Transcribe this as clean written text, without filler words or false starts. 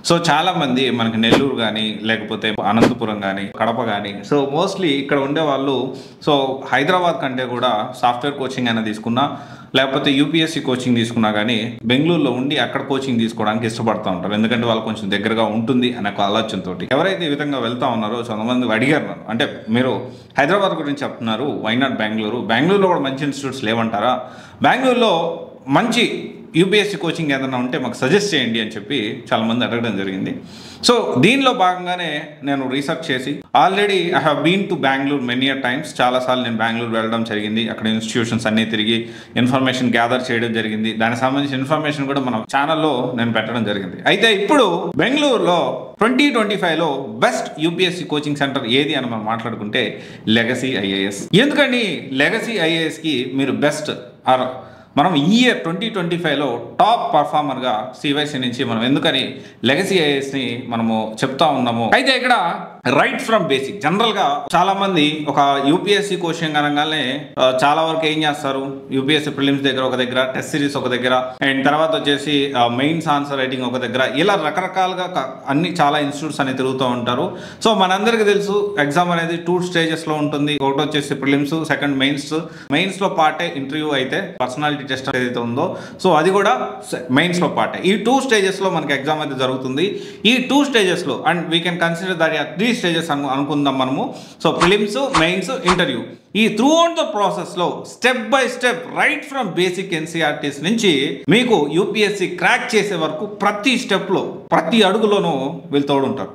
So చాలా మంది మనకి నెల్లూరు కానీ లేకపోతే అనంతపురం కానీ కడప కానీ సో మోస్ట్లీ ఇక్కడ ఉండే వాళ్ళు సో హైదరాబాద్ కంటే కూడా సాఫ్ట్వేర్ కోచింగ్ అయినా తీసుకున్నా లేకపోతే యూపీఎస్సీ కోచింగ్ తీసుకున్నా కానీ బెంగళూరులో ఉండి అక్కడ కోచింగ్ తీసుకోవడానికి ఇష్టపడుతూ ఉంటారు. ఎందుకంటే వాళ్ళు కొంచెం దగ్గరగా ఉంటుంది అనే ఒక ఆలోచనతో ఎవరైతే ఈ విధంగా వెళ్తా ఉన్నారో కొంతమంది అడిగారు అంటే మీరు హైదరాబాద్ గురించి చెప్తున్నారు, వై నాట్ బెంగళూరులో కూడా మంచి ఇన్స్టిట్యూట్స్ లేవంటారా, బెంగళూరులో మంచి యూపీఎస్సీ కోచింగ్ ఏదైనా ఉంటే మాకు సజెస్ట్ చేయండి అని చెప్పి చాలామంది అడగడం జరిగింది. సో దీనిలో భాగంగానే నేను రీసెర్చ్ చేసి already I have been to Bengaluru many times, చాలాసార్లు నేను బెంగళూరు వెళ్ళడం జరిగింది. అక్కడ ఇన్స్టిట్యూషన్స్ అన్నీ తిరిగి ఇన్ఫర్మేషన్ గ్యాదర్ చేయడం జరిగింది. దానికి సంబంధించిన ఇన్ఫర్మేషన్ కూడా మన ఛానల్లో నేను పెట్టడం జరిగింది. అయితే ఇప్పుడు బెంగళూరులో 2025లో బెస్ట్ యూపీఎస్సీ కోచింగ్ సెంటర్ ఏది అని మనం మాట్లాడుకుంటే లెగసీ ఐఏఎస్. ఎందుకని లెగసీ ఐఏఎస్కి మీరు బెస్ట్ ఆర్ మనం ఈ ఇయర్ 2025లో టాప్ పర్ఫార్మర్గా సివైసీ నుంచి మనం ఎందుకని లెగసీ ఐఏఎస్ని మనము చెప్తా ఉన్నాము. అయితే ఇక్కడ రైట్ ఫ్రమ్ బేసిక్ జనరల్గా చాలా మంది ఒక యూపీఎస్సీ కోచింగ్ అనగానే చాలా వరకు ఏం చేస్తారు, యూపీఎస్సీ ప్రిలిమ్స్ దగ్గర ఒక దగ్గర, టెస్ట్ సిరీస్ ఒక దగ్గర, అండ్ తర్వాత వచ్చేసి మెయిన్స్ ఆన్సర్ రైటింగ్ ఒక దగ్గర, ఇలా రకరకాలుగా అన్ని చాలా ఇన్స్టిట్యూట్స్ అని తిరుగుతూ ఉంటారు. సో మనందరికీ తెలుసు ఎగ్జామ్ అనేది 2 స్టేజెస్లో ఉంటుంది. ఒకటి వచ్చేసి ప్రిలిమ్స్, సెకండ్ మెయిన్స్లో పార్టే ఇంటర్వ్యూ అయితే పర్సనాలిటీ టెస్ట్ ఏదైతే ఉందో సో అది కూడా మెయిన్స్లో పార్టే. ఈ 2 స్టేజెస్లో మనకి ఎగ్జామ్ అయితే జరుగుతుంది. ఈ 2 స్టేజెస్లో and we can consider that 3 stages అనుకుందాం మనము. సో ప్రిలిమ్స్, మెయిన్స్, ఇంటర్వ్యూ, ఈ త్రూ అవుట్ ద ప్రాసెస్లో step by step right from basic NCERTs నుంచి మీకు యూపీఎస్సీ క్రాక్ చేసే వరకు ప్రతి స్టెప్లో ప్రతి అడుగులోనూ వీళ్ళు తోడుంటారు.